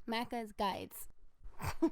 Macca's Guides.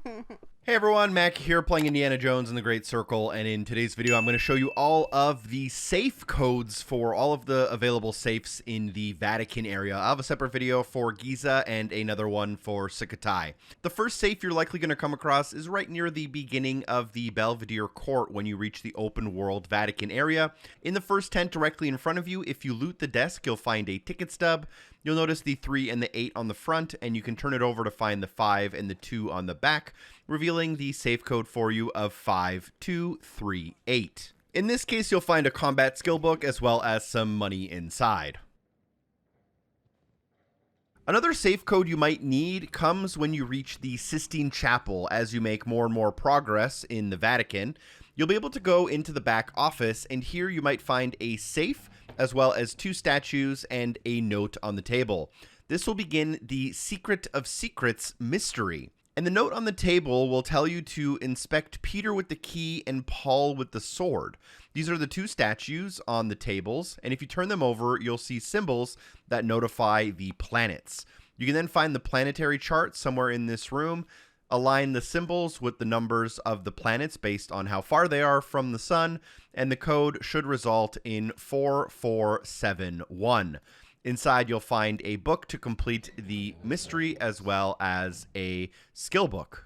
Hey everyone, Mac here playing Indiana Jones in the Great Circle, and in today's video I'm going to show you all of the safe codes for all of the available safes in the Vatican area. I have a separate video for Giza and another one for Sukhothai. The first safe you're likely going to come across is right near the beginning of the Belvedere Court when you reach the open world Vatican area. In the first tent directly in front of you, if you loot the desk, you'll find a ticket stub. You'll notice the 3 and the 8 on the front, and you can turn it over to find the 5 and the 2 on the back, revealing the safe code for you of 5238. In this case, you'll find a combat skill book as well as some money inside. Another safe code you might need comes when you reach the Sistine Chapel. As you make more and more progress in the Vatican, you'll be able to go into the back office, and here you might find a safe as well as 2 statues and a note on the table. This will begin the Secret of Secrets mystery. And the note on the table will tell you to inspect Peter with the key and Paul with the sword. These are the 2 statues on the tables, and if you turn them over, you'll see symbols that notify the planets. You can then find the planetary chart somewhere in this room, align the symbols with the numbers of the planets based on how far they are from the sun, and the code should result in 4471. Inside, you'll find a book to complete the mystery as well as a skill book.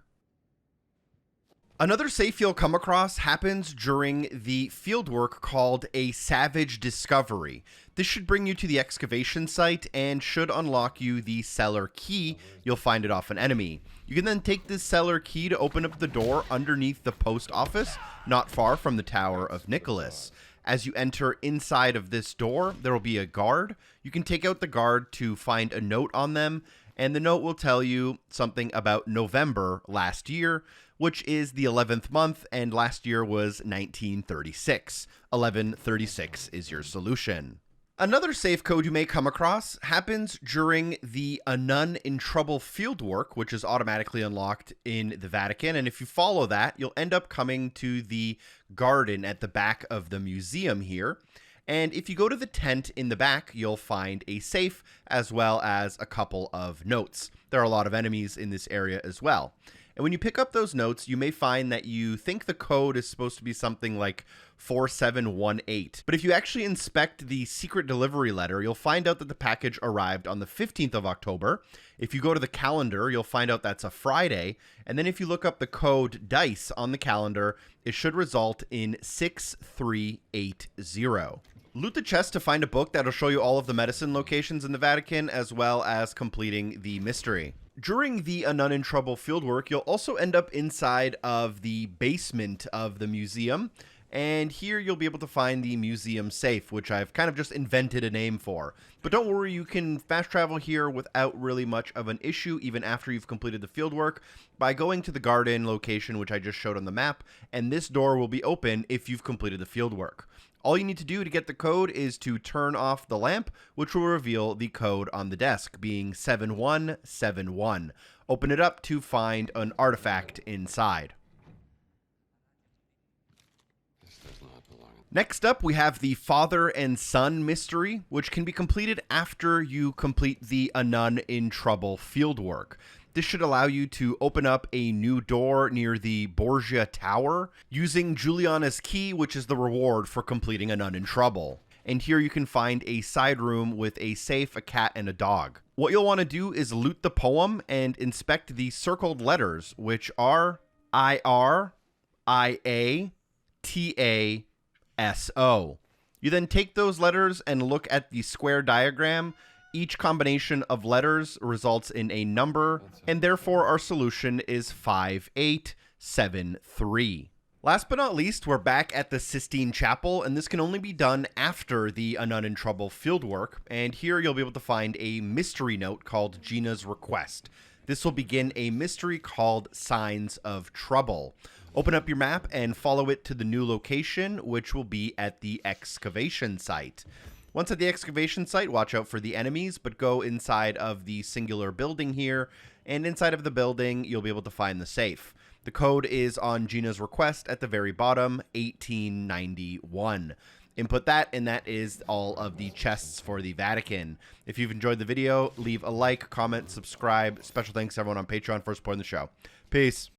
Another safe you'll come across happens during the fieldwork called a Savage Discovery. This should bring you to the excavation site and should unlock you the cellar key. You'll find it off an enemy. You can then take this cellar key to open up the door underneath the post office, not far from the Tower of Nicholas. As you enter inside of this door, there will be a guard. You can take out the guard to find a note on them, and the note will tell you something about November last year, which is the 11th month, and last year was 1936. 1136 is your solution. Another safe code you may come across happens during the A Nun in Trouble fieldwork, which is automatically unlocked in the Vatican. And if you follow that, you'll end up coming to the garden at the back of the museum here. And if you go to the tent in the back, you'll find a safe as well as a couple of notes. There are a lot of enemies in this area as well. And when you pick up those notes, you may find that you think the code is supposed to be something like 4718. But if you actually inspect the secret delivery letter, you'll find out that the package arrived on the 15th of October. If you go to the calendar, you'll find out that's a Friday. And then if you look up the code DICE on the calendar, it should result in 6380. Loot the chest to find a book that'll show you all of the medicine locations in the Vatican, as well as completing the mystery. During the A Nun in Trouble fieldwork, you'll also end up inside of the basement of the museum, and here you'll be able to find the museum safe, which I've kind of just invented a name for. But don't worry, you can fast travel here without really much of an issue, even after you've completed the fieldwork, by going to the garden location, which I just showed on the map, and this door will be open if you've completed the fieldwork. All you need to do to get the code is to turn off the lamp, which will reveal the code on the desk, being 7171. Open it up to find an artifact inside. Next up, we have the Father and Son mystery, which can be completed after you complete the A Nun in Trouble fieldwork. This should allow you to open up a new door near the Borgia Tower using Juliana's key, which is the reward for completing A Nun in Trouble. And here you can find a side room with a safe, a cat, and a dog. What you'll want to do is loot the poem and inspect the circled letters, which are IRIATASO. You then take those letters and look at the square diagram. Each combination of letters results in a number, and therefore our solution is 5873. Last but not least, we're back at the Sistine Chapel, and this can only be done after the A Nun in Trouble fieldwork, and here you'll be able to find a mystery note called Gina's Request. This will begin a mystery called Signs of Trouble. Open up your map and follow it to the new location, which will be at the excavation site. Once at the excavation site, watch out for the enemies, but go inside of the singular building here, and inside of the building, you'll be able to find the safe. The code is on Gina's Request at the very bottom, 1891. input that, and that is all of the chests for the Vatican. If you've enjoyed the video, leave a like, comment, subscribe. Special thanks to everyone on Patreon for supporting the show. Peace.